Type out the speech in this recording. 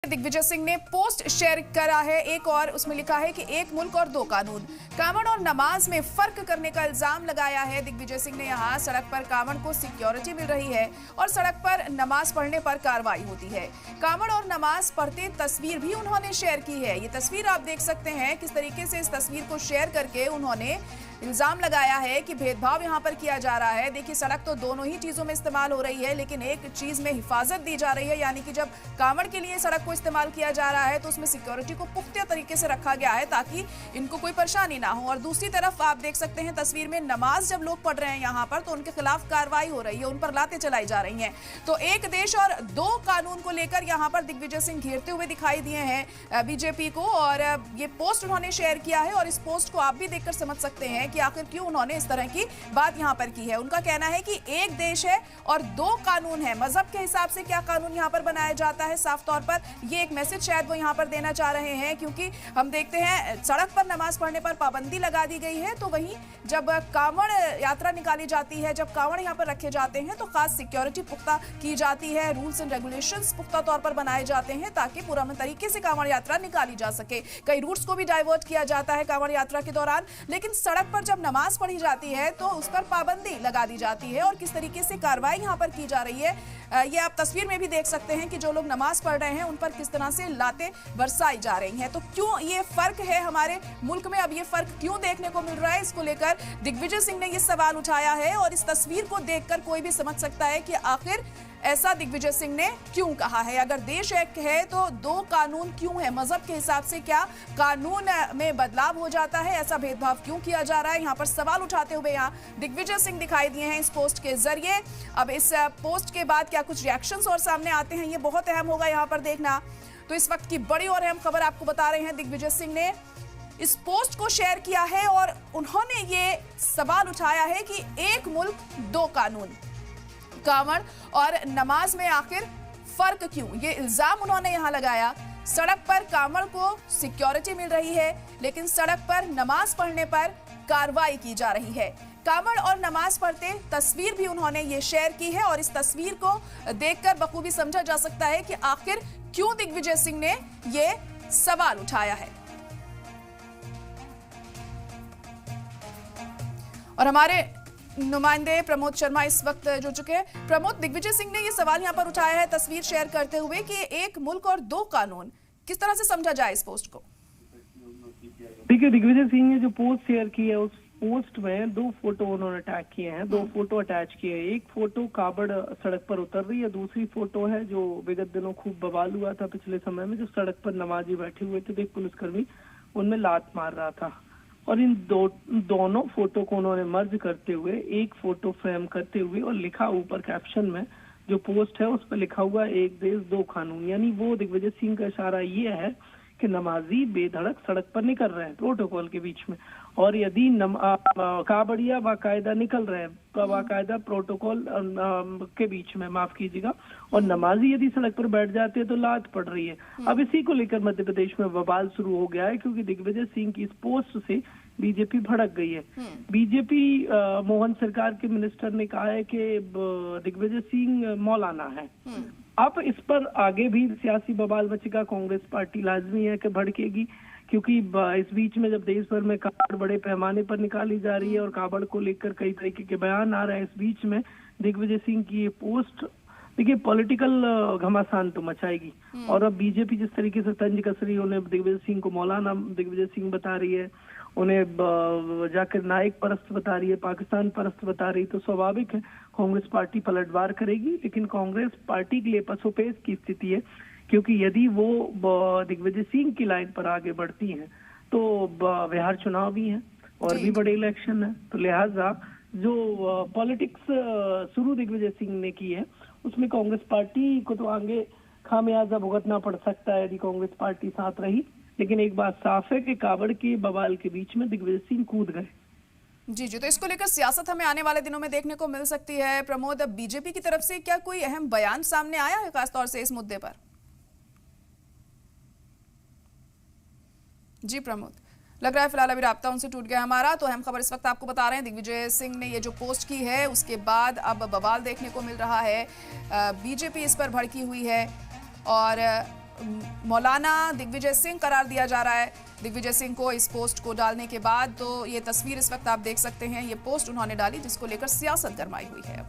दिग्विजय सिंह ने post share करा है एक और उसमें लिखा है कि एक मुल्क और दो कानून। कांवड़ और नमाज में फर्क करने का इल्जाम लगाया है दिग्विजय सिंह ने। यहाँ सड़क पर कांवड़ को सिक्योरिटी मिल रही है और सड़क पर नमाज पढ़ने पर कार्रवाई होती है। कांवड़ और नमाज पढ़ते तस्वीर भी उन्होंने शेयर की है। ये तस्वीर आप देख सकते हैं किस तरीके से इस तस्वीर को शेयर करके उन्होंने इल्जाम लगाया है कि भेदभाव यहाँ पर किया जा रहा है। देखिए, सड़क तो दोनों ही चीजों में इस्तेमाल हो रही है, लेकिन एक चीज में हिफाजत दी जा रही है, यानी कि जब कांवड़ के लिए सड़क को इस्तेमाल किया जा रहा है तो उसमें सिक्योरिटी को पुख्ता तरीके से रखा गया है ताकि इनको कोई परेशानी ना हो। और दूसरी तरफ आप देख सकते हैं तस्वीर में नमाज जब लोग पढ़ रहे हैं यहाँ पर तो उनके खिलाफ कार्रवाई हो रही है, उन पर लातें चलाई जा रही हैं। तो एक देश और दो कानून को लेकर यहाँ पर दिग्विजय सिंह घेरते हुए दिखाई दिए हैं बीजेपी को, और ये पोस्ट उन्होंने शेयर किया है। और इस पोस्ट को आप भी देखकर समझ सकते हैं कि आखिर क्यों उन्होंने इस तरह की बात यहां पर की है। उनका कहना है कि एक देश है और दो कानून है। मजहब के हिसाब से क्या कानून यहां पर बनाया जाता है, साफ तौर पर ये एक मैसेज शायद वो यहां पर देना चाह रहे हैं, क्योंकि हम देखते हैं सड़क पर नमाज पढ़ने पर पाबंदी लगा दी गई है, तो वहीं जब कांवड़ यात्रा निकाली जाती है, जब कांवड़ यहां पर रखे जाते हैं तो खास सिक्योरिटी पुख्ता की जाती है, रूल्स एंड रेगुलेशंस पुख्ता तौर पर बनाए जाते हैं ताकि पुरअमन तरीके से कांवड़ यात्रा निकाली जा सके। कई रूट्स को भी डाइवर्ट किया जाता है कांवड़ यात्रा के दौरान, लेकिन सड़क पर जब नमाज पढ़ी जाती है तो उस पर पाबंदी लगा दी जाती है। और किस तरीके से कार्रवाई यहां पर की जा रही है ये आप तस्वीर में भी देख सकते हैं कि जो लोग नमाज पढ़ रहे हैं उन पर किस तरह से लातें बरसाई जा रही हैं। तो क्यों ये फर्क है हमारे मुल्क में, अब ये फर्क क्यों देखने को मिल रहा है, इसको लेकर दिग्विजय सिंह ने ये सवाल उठाया है। और इस तस्वीर को देखकर कोई भी समझ सकता है कि आखिर ऐसा दिग्विजय सिंह ने क्यों कहा है। अगर देश एक है तो दो कानून क्यों है, मजहब के हिसाब से क्या कानून में बदलाव हो जाता है, ऐसा भेदभाव क्यों किया जा रहा है, यहाँ पर सवाल उठाते हुए यहाँ दिग्विजय सिंह दिखाई दिए हैं इस पोस्ट के जरिए। अब इस पोस्ट के बाद क्या कुछ रिएक्शंस और सामने आते हैं, ये बहुत अहम होगा यहाँ पर देखना। तो इस वक्त की बड़ी और अहम खबर आपको बता रहे हैं, दिग्विजय सिंह ने इस पोस्ट को शेयर किया है और उन्होंने ये सवाल उठाया है कि एक मुल्क दो कानून, कांवड़ और नमाज में आखिर फर्क क्यों, ये इल्जाम उन्होंने यहां लगाया। सड़क पर कांवड़ को सिक्योरिटी मिल रही है लेकिन सड़क पर नमाज पढ़ने पर कार्रवाई की जा रही है। कांवड़ और नमाज पढ़ते तस्वीर भी उन्होंने ये शेयर की है और इस तस्वीर को देखकर बखूबी समझा जा सकता है कि आखिर क्यों दिग्विजय सिंह ने ये सवाल उठाया है। और हमारे नुमाइंदे प्रमोद शर्मा इस वक्त जुड़ चुके हैं। प्रमोद, दिग्विजय सिंह ने ये सवाल यहाँ पर उठाया है तस्वीर शेयर करते हुए कि एक मुल्क और दो कानून, किस तरह से समझा जाए इस पोस्ट को? देखिए, दिग्विजय सिंह ने जो पोस्ट शेयर की है उस पोस्ट में दो फोटो उन्होंने अटैच किए हैं, दो फोटो अटैच किए हैं। एक फोटो कांवड़ सड़क पर उतर रही है, दूसरी फोटो है जो विगत दिनों खूब बवाल हुआ था पिछले समय में, जो सड़क पर नमाजी बैठे हुए थे, एक पुलिसकर्मी उनमें लात मार रहा था। और इन दोनों फोटो को उन्होंने मर्ज करते हुए एक फोटो फ्रेम करते हुए और लिखा ऊपर कैप्शन में, जो पोस्ट है उस पर लिखा हुआ एक देश दो कानून। यानी वो दिग्विजय सिंह का इशारा ये है कि नमाजी बेधड़क सड़क पर निकल रहे हैं प्रोटोकॉल के बीच में, और यदि कांवड़िया बाकायदा निकल रहे हैं बाकायदा प्रोटोकॉल के बीच में, माफ कीजिएगा, और नमाजी यदि सड़क पर बैठ जाते हैं तो लात पड़ रही है। अब इसी को लेकर मध्य प्रदेश में बवाल शुरू हो गया है, क्योंकि दिग्विजय सिंह की इस पोस्ट से बीजेपी भड़क गई है। बीजेपी मोहन सरकार के मिनिस्टर ने कहा है कि दिग्विजय सिंह मौलाना है। अब इस पर आगे भी सियासी बवाल मचेगा, कांग्रेस पार्टी लाजमी है कि भड़केगी, क्योंकि इस बीच में जब देश भर में कांवड़ बड़े पैमाने पर निकाली जा रही है और कांवड़ को लेकर कई तरीके के बयान आ रहे हैं, इस बीच में दिग्विजय सिंह की ये पोस्ट देखिए पॉलिटिकल घमासान तो मचाएगी। और अब बीजेपी जिस तरीके से तंज कस रही है, उन्हें दिग्विजय सिंह को मौलाना दिग्विजय सिंह बता रही है, उन्हें जाकर नायक परस्त बता रही है, पाकिस्तान परस्त बता रही है, तो स्वाभाविक है कांग्रेस पार्टी पलटवार करेगी। लेकिन कांग्रेस पार्टी के लिए पसोपेश की स्थिति है, क्योंकि यदि वो दिग्विजय सिंह की लाइन पर आगे बढ़ती हैं तो बिहार चुनाव भी है और भी बड़े इलेक्शन है, तो लिहाजा जो पॉलिटिक्स शुरू दिग्विजय सिंह ने की है उसमें कांग्रेस पार्टी को तो आगे खामियाजा भुगतना पड़ सकता है यदि कांग्रेस पार्टी साथ रही। लेकिन एक बात साफ है कि कांवड़ के बवाल के बीच में दिग्विजय सिंह कूद गए। जी, तो इसको लेकर सियासत हमें आने वाले दिनों में देखने को मिल सकती है। प्रमोद, अब बीजेपी की तरफ से क्या कोई अहम बयान सामने आया है खासतौर से इस मुद्दे पर? जी प्रमोद, लग रहा है फिलहाल अभी राब्ता उनसे टूट गया हमारा। तो अहम खबर इस वक्त आपको बता रहे हैं, दिग्विजय सिंह ने ये जो पोस्ट की है उसके बाद अब बवाल देखने को मिल रहा है। बीजेपी इस पर भड़की हुई है और मौलाना दिग्विजय सिंह करार दिया जा रहा है। दिग्विजय सिंह को इस पोस्ट को डालने के बाद तो ये तस्वीर इस वक्त आप देख सकते हैं, ये पोस्ट उन्होंने डाली जिसको लेकर सियासत गरमाई हुई है।